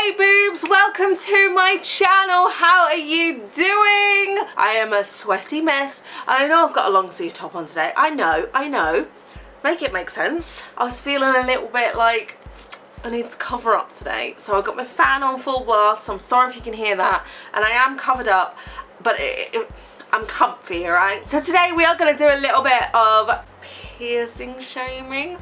Hey boobs, welcome to my channel. How are you doing? I am a sweaty mess. I know I've got a long sleeve top on today. I know. Make it make sense. I was feeling a little bit like I need to cover up today. So I got my fan on full blast. So I'm sorry if you can hear that. And I am covered up, but I'm comfy, alright? So today we are going to do a little bit of piercing shaming.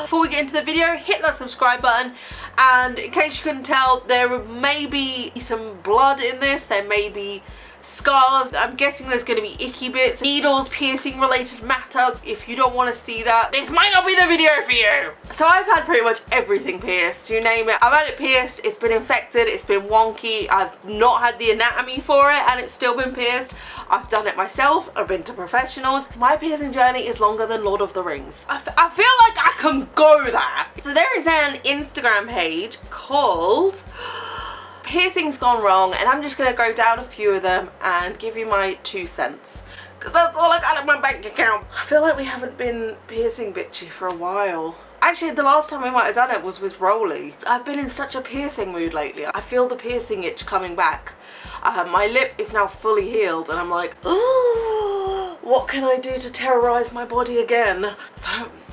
Before we get into the video, hit that subscribe button, and in case you couldn't tell, there may be some blood in this, there may be scars, I'm guessing there's going to be icky bits, needles, piercing related matters. If you don't want to see that, this might not be the video for you. So I've had pretty much everything pierced, you name it. I've had it pierced, it's been infected, it's been wonky, I've not had the anatomy for it and it's still been pierced. I've done it myself, I've been to professionals. My piercing journey is longer than Lord of the Rings. I feel like I can go there. So there is an Instagram page called Piercing's Gone Wrong, and I'm just going to go down a few of them and give you my 2 cents. Because that's all I got in my bank account. I feel like we haven't been piercing bitchy for a while. Actually, the last time we might have done it was with Rolly. I've been in such a piercing mood lately. I feel the piercing itch coming back. My lip is now fully healed and I'm like, oh, what can I do to terrorize my body again? So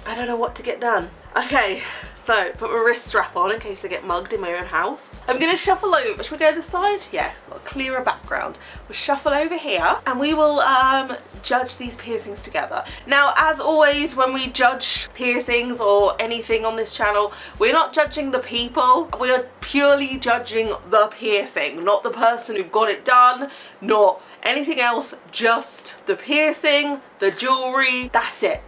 I don't know what to get done. Okay, so put my wrist strap on in case I get mugged in my own house. I'm gonna shuffle over. Should we go this side? Yeah, it's got a clearer background. We'll shuffle over here and we will judge these piercings together. Now, as always, when we judge piercings or anything on this channel, we're not judging the people. We are purely judging the piercing, not the person who got it done, not anything else, just the piercing, the jewelry, that's it.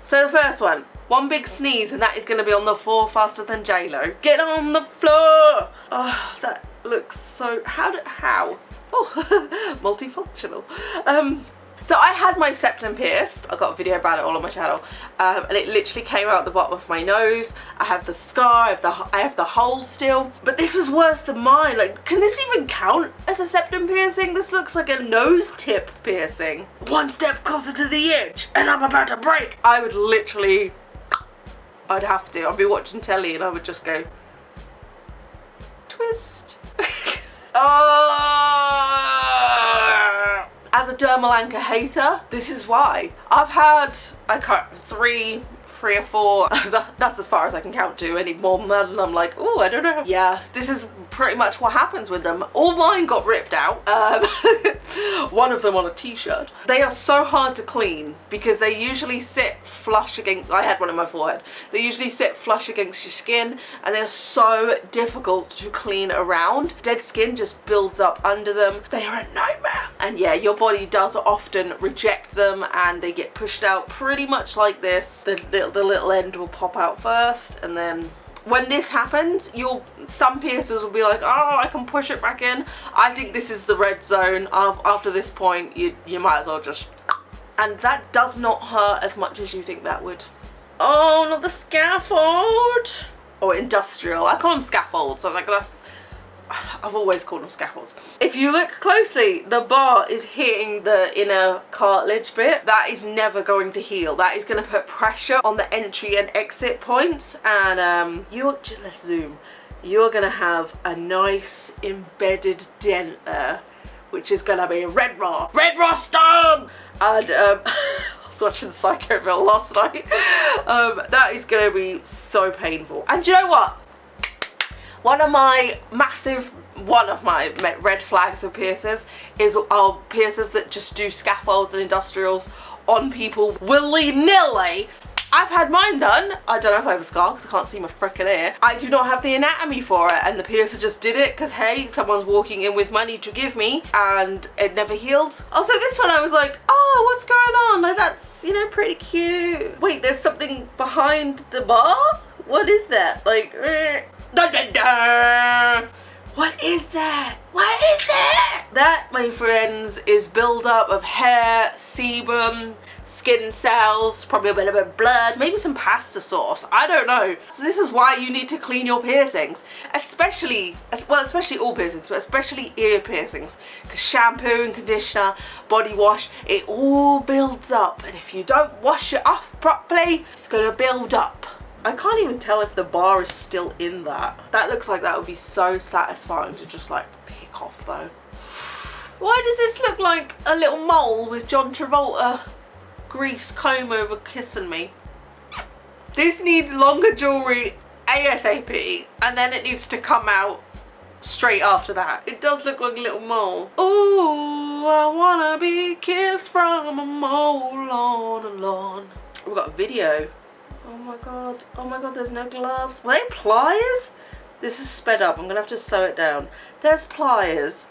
So the first one big sneeze and that is going to be on the floor faster than J-Lo. Get on the floor! Oh, that looks so... How? Oh, multifunctional. So I had my septum pierced. I got a video about it all on my channel, and it literally came out the bottom of my nose. I have the scar, I have the hole still, but this was worse than mine. Like, can this even count as a septum piercing? This looks like a nose tip piercing. One step closer to the edge, and I'm about to break. I would literally, I'd have to. I'd be watching telly and I would just go, twist. Oh! As a dermal anchor hater, this is why. I've had, I can't, three or four, that's as far as I can count to. Any more than that and I'm like, oh, I don't know. Yeah, this is pretty much what happens with them. All mine got ripped out. One of them on a t-shirt. They are so hard to clean because they usually sit flush against, I had one in my forehead. They usually sit flush against your skin and they're so difficult to clean around. Dead skin just builds up under them. They are a nightmare. And yeah, your body does often reject them and they get pushed out pretty much like this. The little end will pop out first, and then when this happens, some piercers will be like, oh, I can push it back in. I think this is the red zone. After this point, you might as well just... And that does not hurt as much as you think that would. Oh, not the scaffold! Or industrial. I call them scaffolds. So like that's... I've always called them scaffolds. If you look closely, the bar is hitting the inner cartilage bit. That is never going to heal. That is going to put pressure on the entry and exit points, and let's zoom. You're going to have a nice embedded dent there, which is going to be red raw stone. And I was watching Psychoville last night. That is going to be so painful. And you know what? One of my red flags of piercers are piercers that just do scaffolds and industrials on people willy-nilly. I've had mine done. I don't know if I have a scar because I can't see my frickin' ear. I do not have the anatomy for it, and the piercer just did it because, hey, someone's walking in with money to give me, and it never healed. Also, this one I was like, oh, what's going on? Like, that's, you know, pretty cute. Wait, there's something behind the bar? What is that? Like, da, da, da. What is that? What is that? That, my friends, is build-up of hair, sebum, skin cells, probably a bit of blood, maybe some pasta sauce. I don't know. So this is why you need to clean your piercings, especially all piercings, but especially ear piercings, because shampoo and conditioner, body wash, it all builds up, and if you don't wash it off properly, it's gonna build up. I can't even tell if the bar is still in that. That looks like that would be so satisfying to just like pick off though. Why does this look like a little mole with John Travolta grease comb over kissing me? This needs longer jewellery ASAP, and then it needs to come out straight after that. It does look like a little mole. Ooh, I wanna be kissed from a mole on a lawn. We've got a video. Oh my god, there's no gloves. Were they pliers? This is sped up, I'm gonna have to sew it down. There's pliers.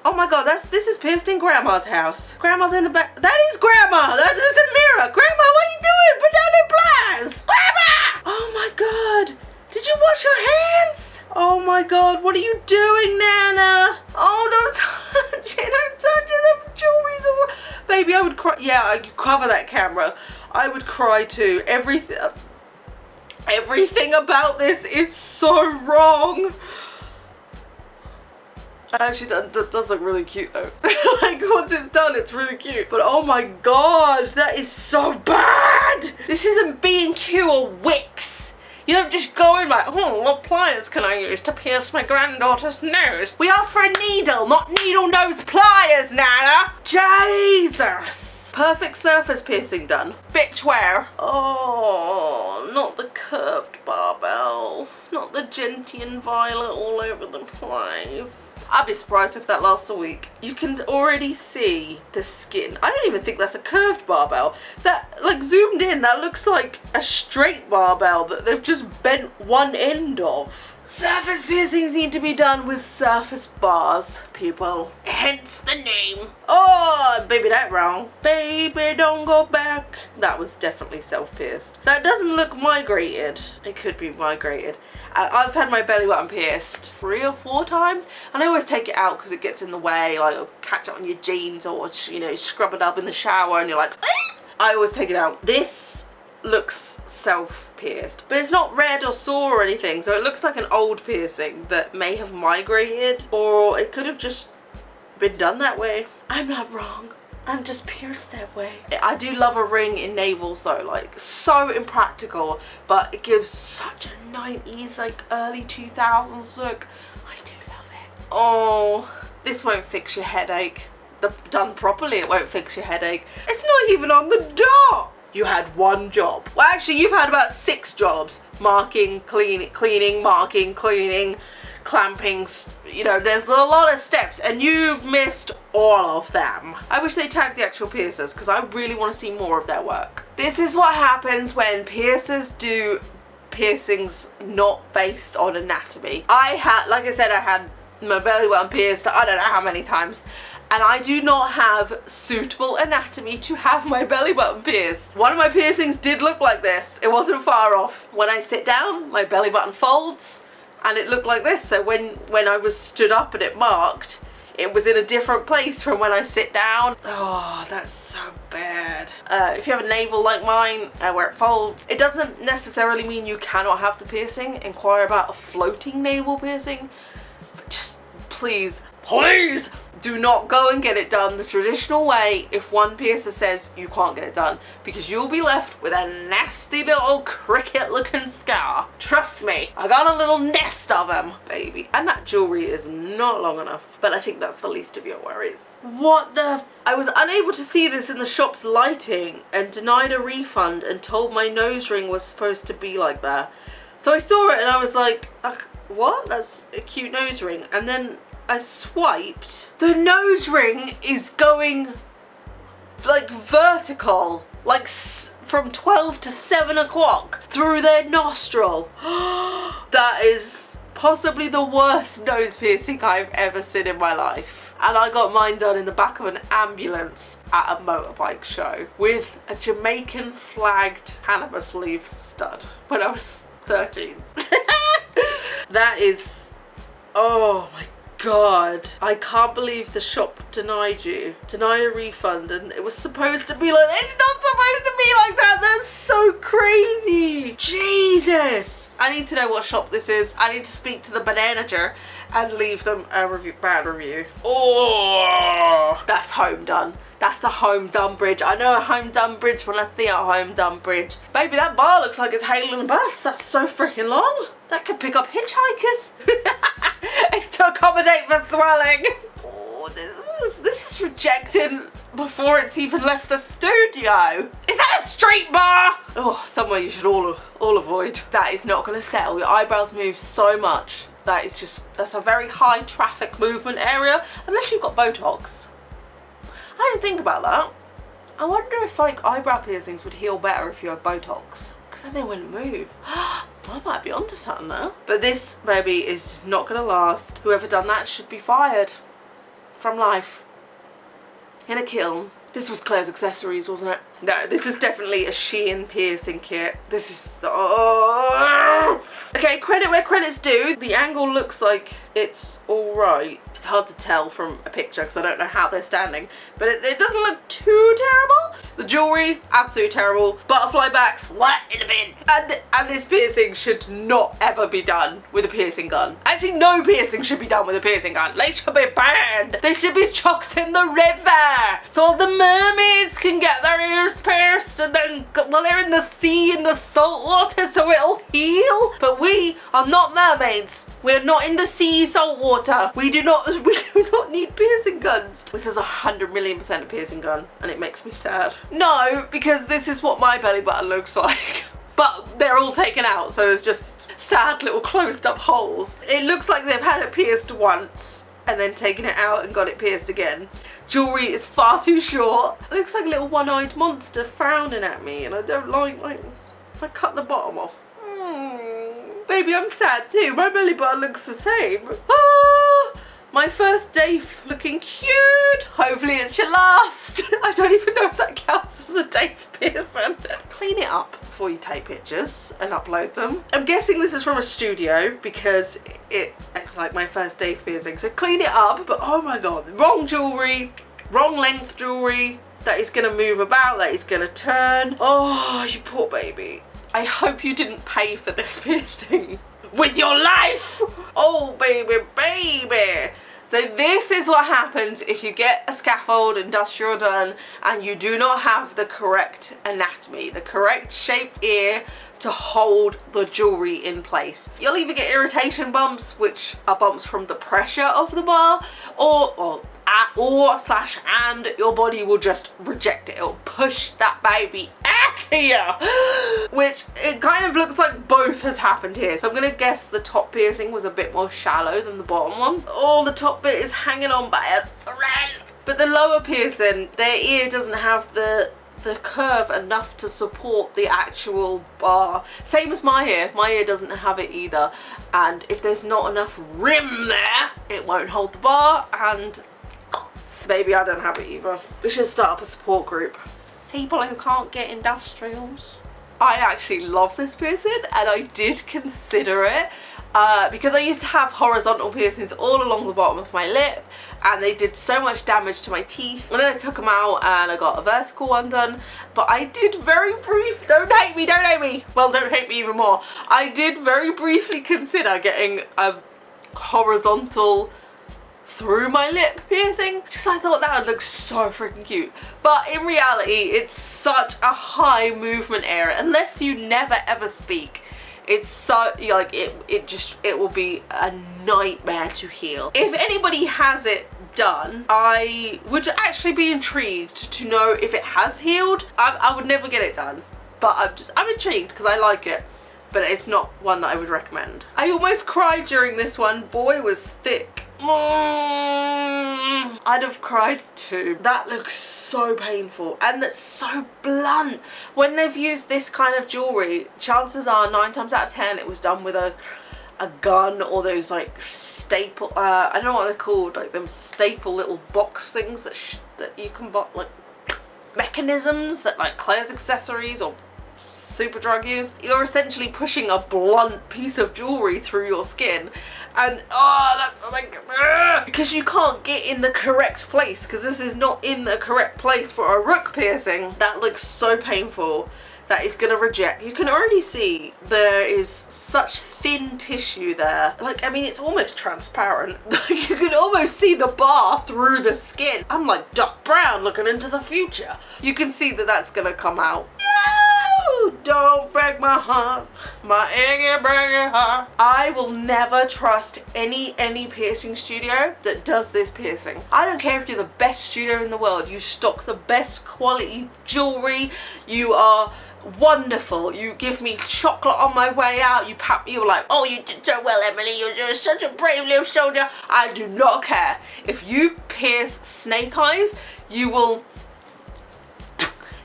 Oh my god, this is pierced in Grandma's house. Grandma's in the back. That is Grandma! That is a mirror! Grandma, what are you doing? Put down them pliers! Grandma! Oh my god! Did you wash your hands? Oh my god, what are you doing, Nana? Oh, don't touch it, don't touch it, the jewelry's all... Baby, I would cry. Yeah, you cover that camera. I would cry too. Everything about this is so wrong. Actually, that does look really cute though. Like, once it's done, it's really cute. But oh my god, that is so bad! This isn't B&Q or Wix. You don't just go in like, oh, what pliers can I use to pierce my granddaughter's nose? We asked for a needle, not needle nose pliers, Nana! Jesus! Perfect surface piercing done. Bitch, where? Oh, not the curved barbell. Not the gentian violet all over the place. I'd be surprised if that lasts a week. You can already see the skin. I don't even think that's a curved barbell. That, like, zoomed in, that looks like a straight barbell that they've just bent one end of. Surface piercings need to be done with surface bars, people. Hence the name. Oh, baby, that wrong. Baby, don't go back. That was definitely self-pierced. That doesn't look migrated. It could be migrated. I've had my belly button pierced 3 or 4 times, and I always take it out because it gets in the way, like it'll catch it on your jeans, or, you know, scrub it up in the shower and you're like, ah! I always take it out. This looks self-pierced, but it's not red or sore or anything, so it looks like an old piercing that may have migrated, or it could have just been done that way. I'm not wrong. I'm just pierced that way. I do love a ring in Navels though, like so impractical, but it gives such a 90s, like early 2000s look. I do love it. Oh, this won't fix your headache. Done properly, it won't fix your headache. It's not even on the dot. You had 1 job. Well, actually, you've had about 6 jobs. Marking, cleaning, marking, cleaning, clamping, you know, there's a lot of steps and you've missed all of them. I wish they tagged the actual piercers because I really want to see more of their work. This is what happens when piercers do piercings not based on anatomy. Like I said, I had my belly button pierced I don't know how many times, and I do not have suitable anatomy to have my belly button pierced. One of my piercings did look like this. It wasn't far off. When I sit down, my belly button folds and it looked like this. So when I was stood up and it marked, it was in a different place from when I sit down. Oh, that's so bad. If you have a navel like mine where it folds, it doesn't necessarily mean you cannot have the piercing. Inquire about a floating navel piercing. But just please do not go and get it done the traditional way if one piercer says you can't get it done, because you'll be left with a nasty little cricket looking scar. Trust me, I got a little nest of them, baby. And that jewelry is not long enough, but I think that's the least of your worries. What the I was unable to see this in the shop's lighting and denied a refund and told my nose ring was supposed to be like that. So I saw it and I was like, what? That's a cute nose ring. And then I swiped. The nose ring is going like vertical, like from 12 to 7 o'clock through their nostril. That is possibly the worst nose piercing I've ever seen in my life. And I got mine done in the back of an ambulance at a motorbike show with a Jamaican flagged cannabis leaf stud when I was 13. That is, oh my God, I can't believe the shop denied a refund, and it was supposed to be like, it's not supposed to be like that. That's so crazy. Jesus, I need to know what shop this is. I need to speak to the manager and leave them a bad review. Oh, that's home done. That's the home done bridge. I know a home done bridge when I see a home done bridge. Baby, that bar looks like it's hailing a bus. That's so freaking long. That could pick up hitchhikers. It's to accommodate for swelling. Oh, this is rejecting before it's even left the studio. Is that a street bar? Oh, somewhere you should all avoid. That is not going to settle. Your eyebrows move so much. That's a very high traffic movement area, unless you've got Botox. I didn't think about that. I wonder if like eyebrow piercings would heal better if you had Botox, because then they wouldn't move. I might be onto something now. But this, baby, is not gonna last. Whoever done that should be fired from life in a kiln. This was Claire's Accessories, wasn't it? No, this is definitely a Shein piercing kit. This is... Oh. Okay, credit where credit's due. The angle looks like it's alright. It's hard to tell from a picture because I don't know how they're standing. But it doesn't look too terrible. The jewellery, absolutely terrible. Butterfly backs, what in the bin? And this piercing should not ever be done with a piercing gun. Actually, no piercing should be done with a piercing gun. They should be banned. They should be chucked in the river. So all the mermaids can get their ears pierced, and then, well, they're in the sea, in the salt water, so it'll heal. But we are not mermaids. We're not in the sea, salt water. We do not need piercing guns. This is 100,000,000% a piercing gun, and it makes me sad. No, because this is what my belly button looks like. But they're all taken out, so it's just sad little closed up holes. It looks like they've had it pierced once and then taken it out and got it pierced again. Jewellery is far too short. It looks like a little one-eyed monster frowning at me, and I don't like if I cut the bottom off. Baby, I'm sad too. My belly button looks the same. Ah, my first day looking cute. Hopefully it should last. I don't even know if that counts as a day piercing. Clean it up before you take pictures and upload them. I'm guessing this is from a studio because it's like my first day piercing. So clean it up, but oh my god, wrong jewellery, wrong length jewellery. That is gonna move about, that is gonna turn. Oh, you poor baby. I hope you didn't pay for this piercing with your life. Oh, baby, baby. So this is what happens if you get a scaffold industrial done and you do not have the correct anatomy, the correct shaped ear to hold the jewellery in place. You'll either get irritation bumps, which are bumps from the pressure of the bar, and your body will just reject it. It'll push that baby out of you. Which it kind of looks like both has happened here. So I'm gonna guess the top piercing was a bit more shallow than the bottom one. Oh, the top bit is hanging on by a thread. But the lower piercing, their ear doesn't have the curve enough to support the actual bar. Same as my ear doesn't have it either. And if there's not enough rim there, it won't hold the bar, and baby, I don't have it either. We should start up a support group. People who can't get industrials. I actually love this piercing, and I did consider it because I used to have horizontal piercings all along the bottom of my lip, and they did so much damage to my teeth. And then I took them out and I got a vertical one done. But I did very brief, don't hate me, don't hate me. Well, don't hate me even more. I did very briefly consider getting a horizontal through my lip piercing, just I thought that would look so freaking cute. But in reality, it's such a high movement area. Unless you never ever speak, it's so like it will be a nightmare to heal. If anybody has it done, I would actually be intrigued to know if it has healed. I would never get it done, but I'm intrigued because I like it. But it's not one that I would recommend. I almost cried during this one. Boy, it was thick. I'd have cried too. That looks so painful, and that's so blunt. When they've used this kind of jewellery, chances are 9 times out of 10 it was done with a gun, or those like staple, I don't know what they're called, like them staple little box things that you can buy, like mechanisms that like Claire's Accessories or Superdrug use. You're essentially pushing a blunt piece of jewellery through your skin, and oh, that's like because you can't get in the correct place, because this is not in the correct place for a rook piercing. That looks so painful. that is gonna reject. You can already see there is such thin tissue there. Like, I mean, it's almost transparent. You can almost see the bar through the skin. I'm like Doc Brown looking into the future. You can see that that's gonna come out. No, don't break my heart, my eggy breaky heart. I will never trust any piercing studio that does this piercing. I don't care if you're the best studio in the world. You stock the best quality jewelry. You are wonderful. You give me chocolate on my way out. You pat me, you're like, oh, you did so well, Emily. You're just such a brave little soldier. I do not care. If you pierce snake eyes, you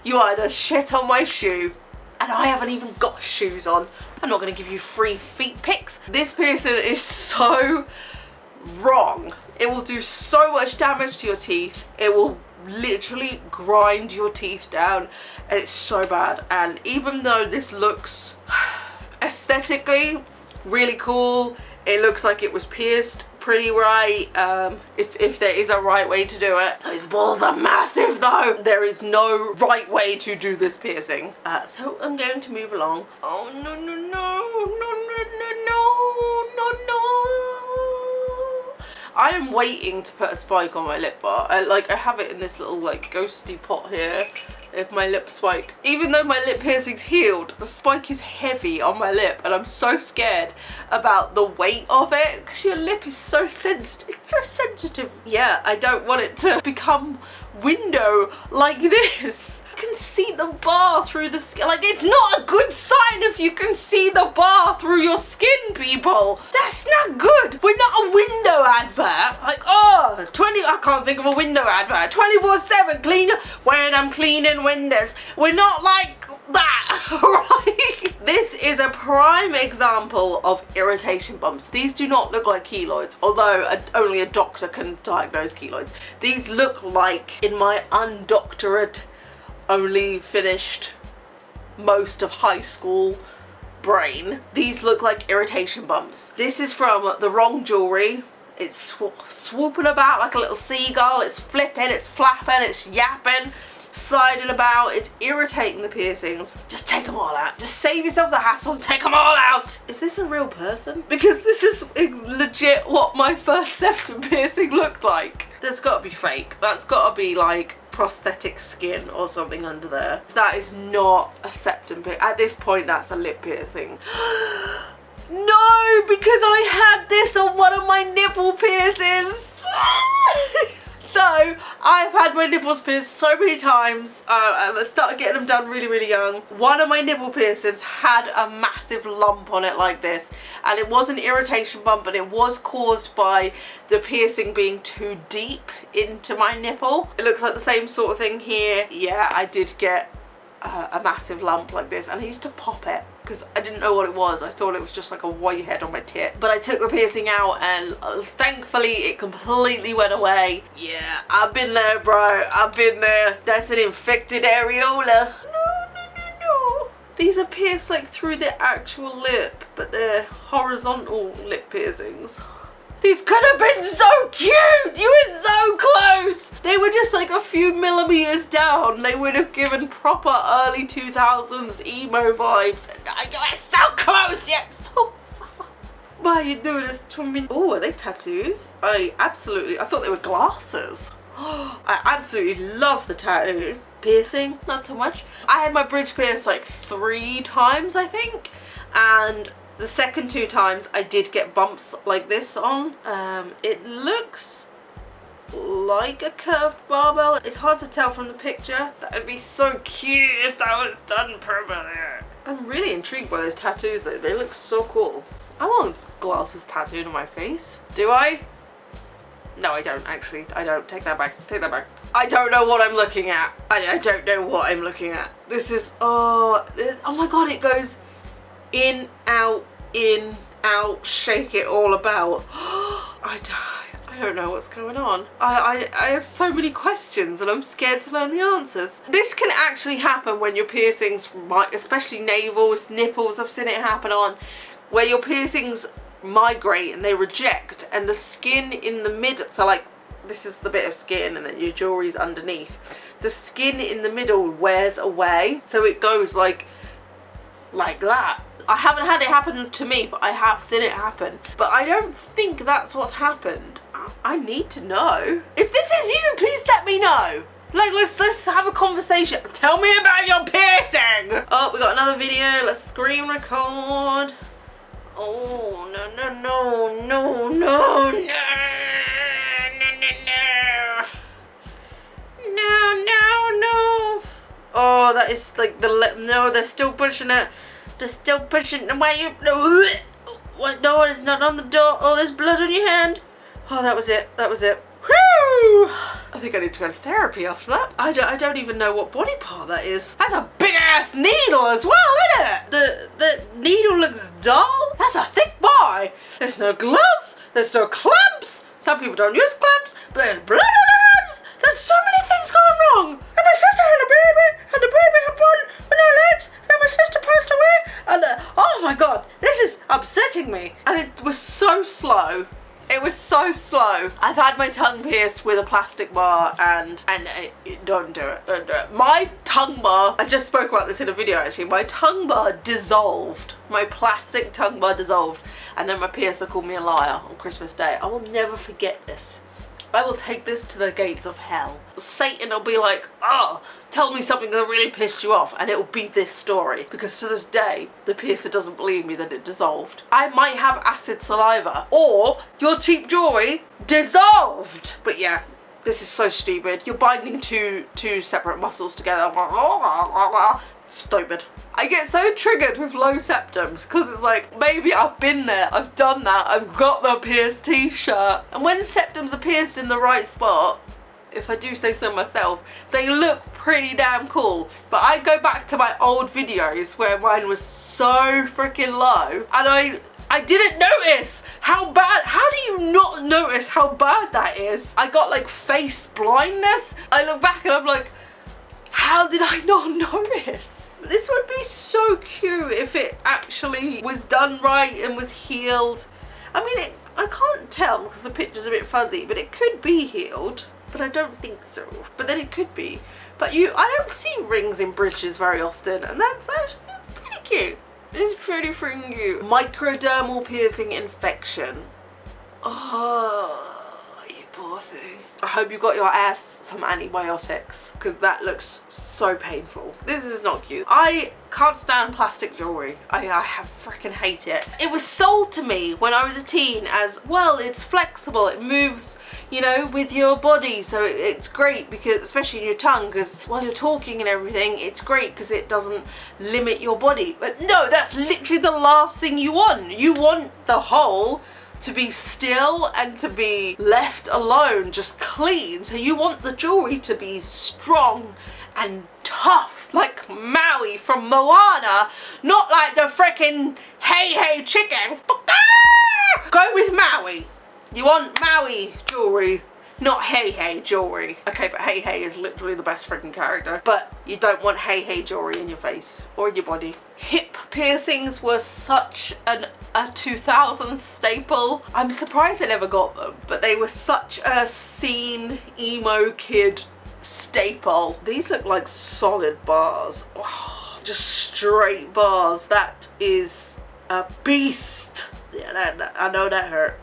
either shit on my shoe, and I haven't even got shoes on. I'm not going to give you free feet pics. This piercing is so wrong. It will do so much damage to your teeth. It will literally grind your teeth down, and it's so bad. And even though this looks aesthetically really cool, it looks like it was pierced pretty right, if there is a right way to do it. Those balls are massive though. There is no right way to do this piercing. So I'm going to move along. Oh no no no no no no no no. I am waiting to put a spike on my lip bar. I have it in this little like ghosty pot here. If my lip spike, even though my lip piercing's healed, the spike is heavy on my lip, and I'm so scared about the weight of it because your lip is so sensitive. It's so sensitive. Yeah, I don't want it to become window like this. You can see the bar through the skin. Like, it's not a good sign if you can see the bar through your skin, people. That's not good. We're not a window advert. Like, oh, I can't think of a window advert. 24/7 cleaner when I'm cleaning windows. We're not like that, right? This is a prime example of irritation bumps. These do not look like keloids, although only a doctor can diagnose keloids. These look like, in my undoctorate, only finished most of high school brain, these look like irritation bumps. This is from the wrong jewelry. It's swooping about like a little seagull. It's flipping, it's flapping, it's yapping, sliding about. It's irritating the piercings. Just take them all out. Just save yourself the hassle and take them all out. Is this a real person? Because this is legit what my first septum piercing looked like. That's got to be fake. That's got to be like prosthetic skin or something under there. That is not a septum piercing. At this point, that's a lip piercing. No, because I had this on one of my nipple piercings. So I've had my nipples pierced so many times. I started getting them done really, really young. One of my nipple piercings had a massive lump on it like this, and it was an irritation bump, and it was caused by the piercing being too deep into my nipple. It looks like the same sort of thing here. Yeah, I did get a massive lump like this, and I used to pop it because I didn't know what it was. I thought it was just like a whitehead on my tit. But I took the piercing out, and thankfully it completely went away. Yeah, I've been there, bro. I've been there. That's an infected areola. No, no, no, no. These are pierced like through the actual lip, but they're horizontal lip piercings. These could have been so cute! You were so close! They were just like a few millimeters down. They would have given proper early 2000s emo vibes. And you were so close yet so far. Why are you doing this to me? Oh, are they tattoos? I thought they were glasses. I absolutely love the tattoo. Piercing, not so much. I had my bridge pierced like 3 times, I think. And the second 2 times I did get bumps like this on. It looks like a curved barbell. It's hard to tell from the picture. That would be so cute if that was done properly. I'm really intrigued by those tattoos though. They look so cool. I want glasses tattooed on my face. Do I? No, I don't actually. I don't. Take that back. Take that back. I don't know what I'm looking at. I don't know what I'm looking at. This is, oh my god, it goes in, out, shake it all about. I don't know what's going on. I have so many questions, and I'm scared to learn the answers. This can actually happen when your piercings, especially navels, nipples, I've seen it happen on, where your piercings migrate and they reject, and the skin in the middle, so like this is the bit of skin and then your jewelry's underneath. the skin in the middle wears away, so it goes like that. I haven't had it happen to me, but I have seen it happen. But I don't think that's what's happened. I need to know. If this is you, please let me know. Like, let's have a conversation. Tell me about your piercing. Oh, we got another video. Let's screen record. Oh, no. Oh, that is like the lip. No, they're still pushing it. They're still pushing. Why you? What? No, it's not on the door. Oh, there's blood on your hand. Oh, that was it. That was it. Whew! I think I need to go to therapy after that. I don't even know what body part that is. That's a big ass needle as well, isn't it? The needle looks dull. That's a thick boy. There's no gloves. There's no clamps. Some people don't use clamps, but there's blood on the hands. There's so many things going wrong. And my sister had a baby, and the baby had one with no legs, and my sister passed away. And oh my god, this is upsetting me. And it was so slow. It was so slow. I've had my tongue pierced with a plastic bar and don't do it, don't do it. My tongue bar, I just spoke about this in a video actually, my tongue bar dissolved. My plastic tongue bar dissolved, and then my piercer called me a liar on Christmas Day. I will never forget this. I will take this to the gates of hell. Satan will be like, oh, tell me something that really pissed you off, and it will be this story. Because to this day, the piercer doesn't believe me that it dissolved. I might have acid saliva, or your cheap jewelry dissolved. But yeah, this is so stupid. You're binding two separate muscles together. Stupid. I get so triggered with low septums because it's like, maybe I've been there, I've done that, I've got the pierced t-shirt. And when septums are pierced in the right spot, if I do say so myself, they look pretty damn cool. But I go back to my old videos where mine was so freaking low, and I didn't notice how bad. How do you not notice how bad that is? I got like face blindness. I look back and I'm like, how did I not notice? This would be so cute if it actually was done right and was healed. I mean, I can't tell because the picture's a bit fuzzy, but it could be healed. But I don't think so. But then it could be. But I don't see rings in bridges very often, and that's pretty cute. It's pretty freaking cute. Microdermal piercing infection. Oh, you poor thing. I hope you got your ass some antibiotics, because that looks so painful. This is not cute. I can't stand plastic jewelry. I freaking hate it. It was sold to me when I was a teen as, well, it's flexible, it moves, you know, with your body, so it's great because, especially in your tongue, because while you're talking and everything, it's great because it doesn't limit your body. But no, that's literally the last thing you want. You want the whole to be still and to be left alone, just clean. So you want the jewelry to be strong and tough, like Maui from Moana, not like the frickin' hey chicken. Go with Maui. You want Maui jewelry, not hey jewelry. Okay, but hey is literally the best freaking character. But you don't want hey jewelry in your face or in your body. Hip piercings were such a 2000s staple. I'm surprised I never got them, but they were such a scene emo kid staple. These look like solid bars. Oh, just straight bars. That is a beast. Yeah, I know that hurt.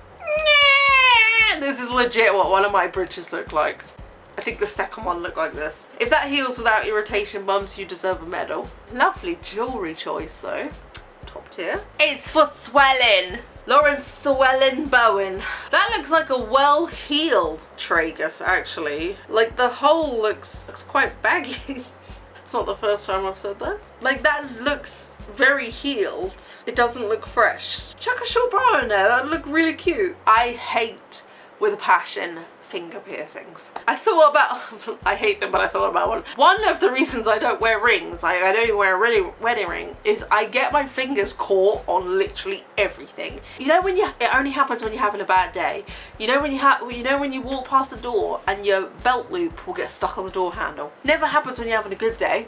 This is legit what one of my bridges look like. I think the second one looked like this. If that heals without irritation bumps, you deserve a medal. Lovely jewelry choice though. Top tier. It's for swelling. Lauren Swellen Bowen. That looks like a well-healed tragus actually. Like the hole looks quite baggy. It's not the first time I've said that. Like that looks very healed. It doesn't look fresh. Chuck a short bra in there, that'd look really cute. I hate with a passion finger piercings. I thought about, I hate them, but I thought about one. One of the reasons I don't wear rings, I don't even wear a wedding ring, is I get my fingers caught on literally everything. You know when it only happens when you're having a bad day. You know when you walk past the door and your belt loop will get stuck on the door handle. Never happens when you're having a good day.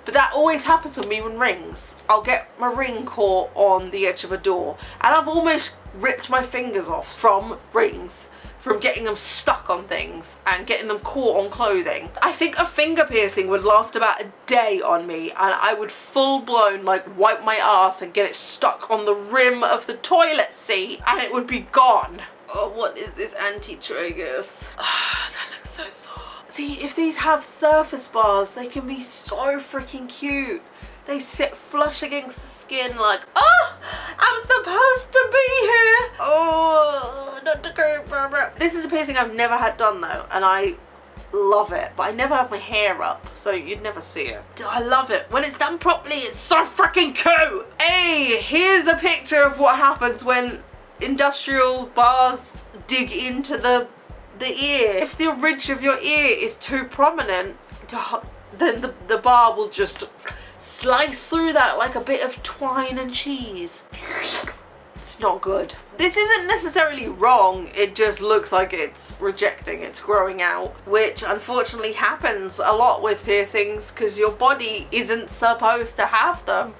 But that always happens with me with rings. I'll get my ring caught on the edge of a door, and I've almost ripped my fingers off from rings from getting them stuck on things and getting them caught on clothing. I think a finger piercing would last about a day on me, and I would full blown like wipe my ass and get it stuck on the rim of the toilet seat and it would be gone. Oh, what is this anti-tragus? Ah, that looks so sore. See, if these have surface bars, they can be so freaking cute. They sit flush against the skin like, oh, I'm supposed to be here. Oh, not the curve. This is a piercing I've never had done though, and I love it, but I never have my hair up, so you'd never see it. I love it. When it's done properly, it's so freaking cool. Hey, here's a picture of what happens when industrial bars dig into the ear. If the ridge of your ear is too prominent, then the bar will just slice through that like a bit of twine and cheese. It's not good. This isn't necessarily wrong, it just looks like it's rejecting, it's growing out, which unfortunately happens a lot with piercings because your body isn't supposed to have them.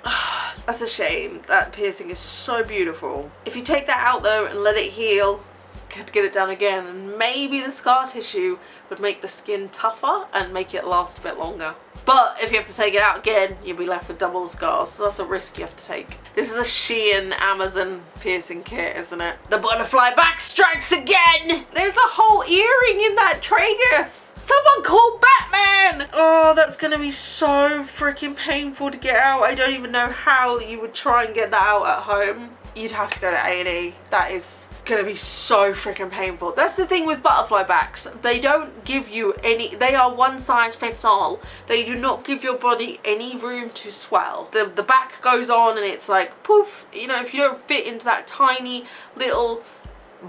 That's a shame. That piercing is so beautiful. If you take that out though and let it heal, could get it done again, and maybe the scar tissue would make the skin tougher and make it last a bit longer. But if you have to take it out again, you'll be left with double scars, so that's a risk you have to take. This is a Shein Amazon piercing kit, isn't it? The butterfly back strikes again! There's a whole earring in that tragus! Someone call Batman! Oh, that's gonna be so freaking painful to get out. I don't even know how you would try and get that out at home. You'd have to go to A&E. That is gonna be so freaking painful. That's the thing with butterfly backs. They don't give you any, they are one size fits all. They do not give your body any room to swell. The back goes on and it's like poof. You know, if you don't fit into that tiny little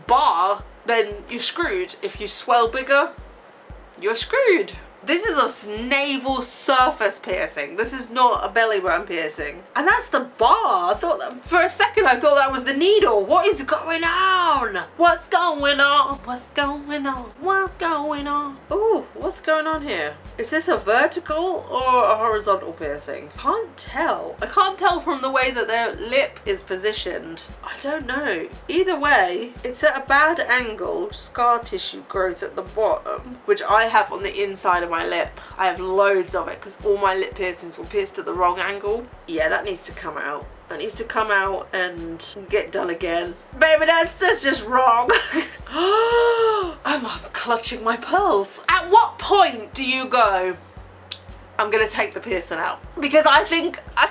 bar, then you're screwed. If you swell bigger, you're screwed. This is a navel surface piercing. This is not a belly button piercing. And that's the bar. I thought that, for a second I thought that was the needle. What is going on? What's going on? What's going on? What's going on? Ooh, what's going on here? Is this a vertical or a horizontal piercing? Can't tell. I can't tell from the way that their lip is positioned. I don't know. Either way, it's at a bad angle. Scar tissue growth at the bottom, which I have on the inside of my lip. I have loads of it because all my lip piercings were pierced at the wrong angle. Yeah, that needs to come out. That needs to come out and get done again. Baby, that's just wrong. I'm clutching my pearls. At what point do you go, I'm gonna take the piercing out? Because I think I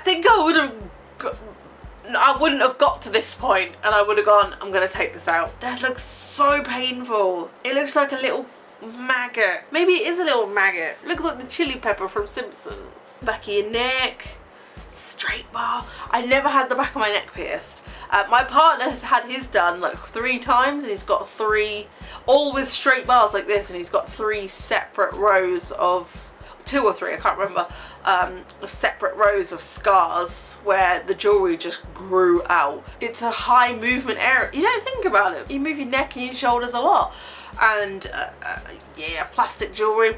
wouldn't have got to this point and I would have gone, I'm gonna take this out. That looks so painful. It looks like a little maggot. Maybe it is a little maggot. It looks like the chili pepper from Simpsons. Back of your neck. Straight bar. I never had the back of my neck pierced. My partner has had his done like 3 times and he's got 3, all with straight bars like this, and he's got 3 separate rows of, 2 or 3, I can't remember, of separate rows of scars where the jewellery just grew out. It's a high movement area. You don't think about it. You move your neck and your shoulders a lot. And yeah, plastic jewellery.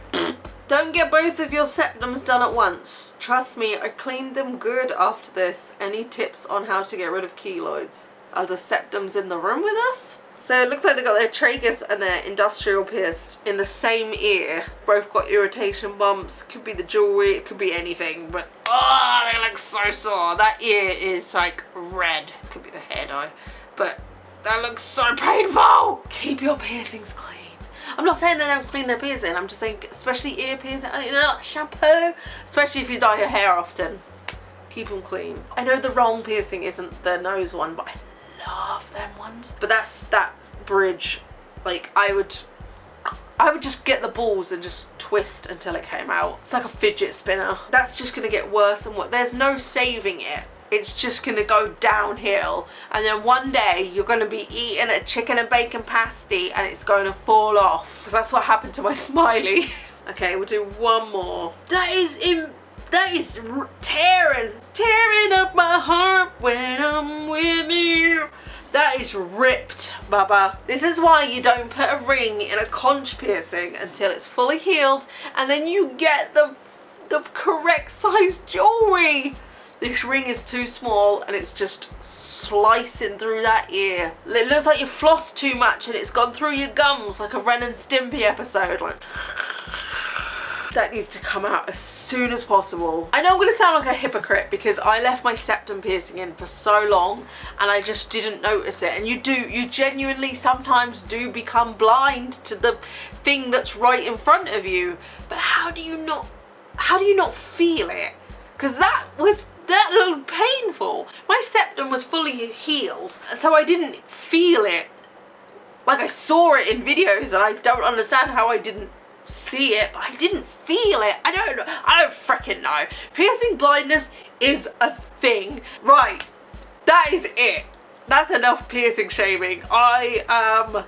Don't get both of your septums done at once. Trust me, I cleaned them good after this. Any tips on how to get rid of keloids? Are the septums in the room with us? So it looks like they got their tragus and their industrial pierced in the same ear. Both got irritation bumps. Could be the jewellery, it could be anything, but oh, they look so sore. That ear is like red. Could be the hair dye, but that looks so painful. Keep your piercings clean. I'm not saying they don't clean their piercing, I'm just saying, especially ear piercing, you know, like shampoo, especially if you dye your hair often. Keep them clean. I know the wrong piercing isn't the nose one, but I love them ones. But that's that bridge. Like, I would just get the balls and just twist until it came out. It's like a fidget spinner. That's just gonna get worse and worse. There's no saving it. It's just gonna go downhill, and then one day you're gonna be eating a chicken and bacon pasty and it's going to fall off. Because that's what happened to my smiley. Okay, we'll do one more. That is tearing up my heart when I'm with you. That is ripped, baba. This is why you don't put a ring in a conch piercing until it's fully healed, and then you get the correct size jewelry. This ring is too small and it's just slicing through that ear. It looks like you flossed too much and it's gone through your gums like a Ren and Stimpy episode. Like, that needs to come out as soon as possible. I know I'm going to sound like a hypocrite because I left my septum piercing in for so long and I just didn't notice it. And you genuinely sometimes do become blind to the thing that's right in front of you. But how do you not feel it? Because that looked painful. My septum was fully healed, so I didn't feel it. Like, I saw it in videos and I don't understand how I didn't see it, but I didn't feel it. I don't freaking know. Piercing blindness is a thing. Right, that is it. That's enough piercing shaming. I am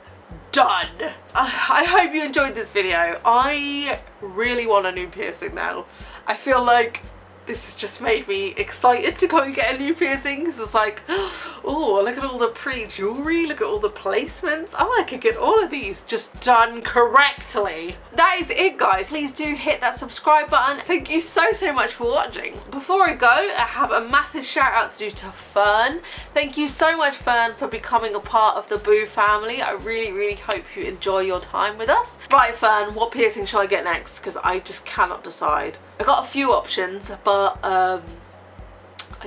done. I hope you enjoyed this video. I really want a new piercing now. I feel like this has just made me excited to go and get a new piercing. It's like, oh, look at all the pretty jewellery, look at all the placements. Oh, I could get all of these just done correctly. That is it, guys. Please do hit that subscribe button. Thank you so much for watching. Before I go, I have a massive shout out to do to Fern. Thank you so much, Fern, for becoming a part of the Boo family. I really hope you enjoy your time with us. Right, Fern, what piercing shall I get next? Because I just cannot decide. I got a few options, but I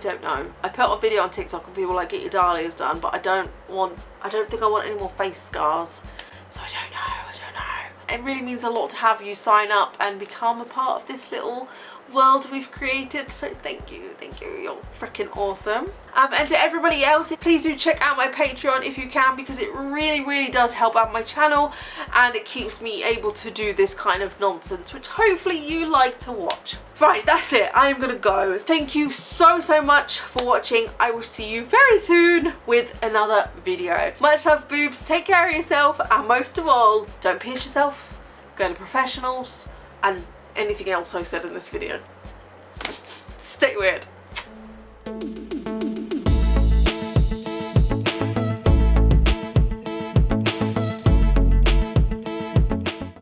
don't know. I put a video on TikTok and people were like, get your dahlias done, but I don't think I want any more face scars. So I don't know. It really means a lot to have you sign up and become a part of this little world we've created, so thank you, you're freaking awesome. And to everybody else, please do check out my Patreon if you can, because it really does help out my channel and it keeps me able to do this kind of nonsense, which hopefully you like to watch. Right, that's it. I am gonna go. Thank you so much for watching. I will see you very soon with another video. Much love, boobs. Take care of yourself, and most of all, don't pierce yourself, go to professionals, and anything else I said in this video. Stay weird.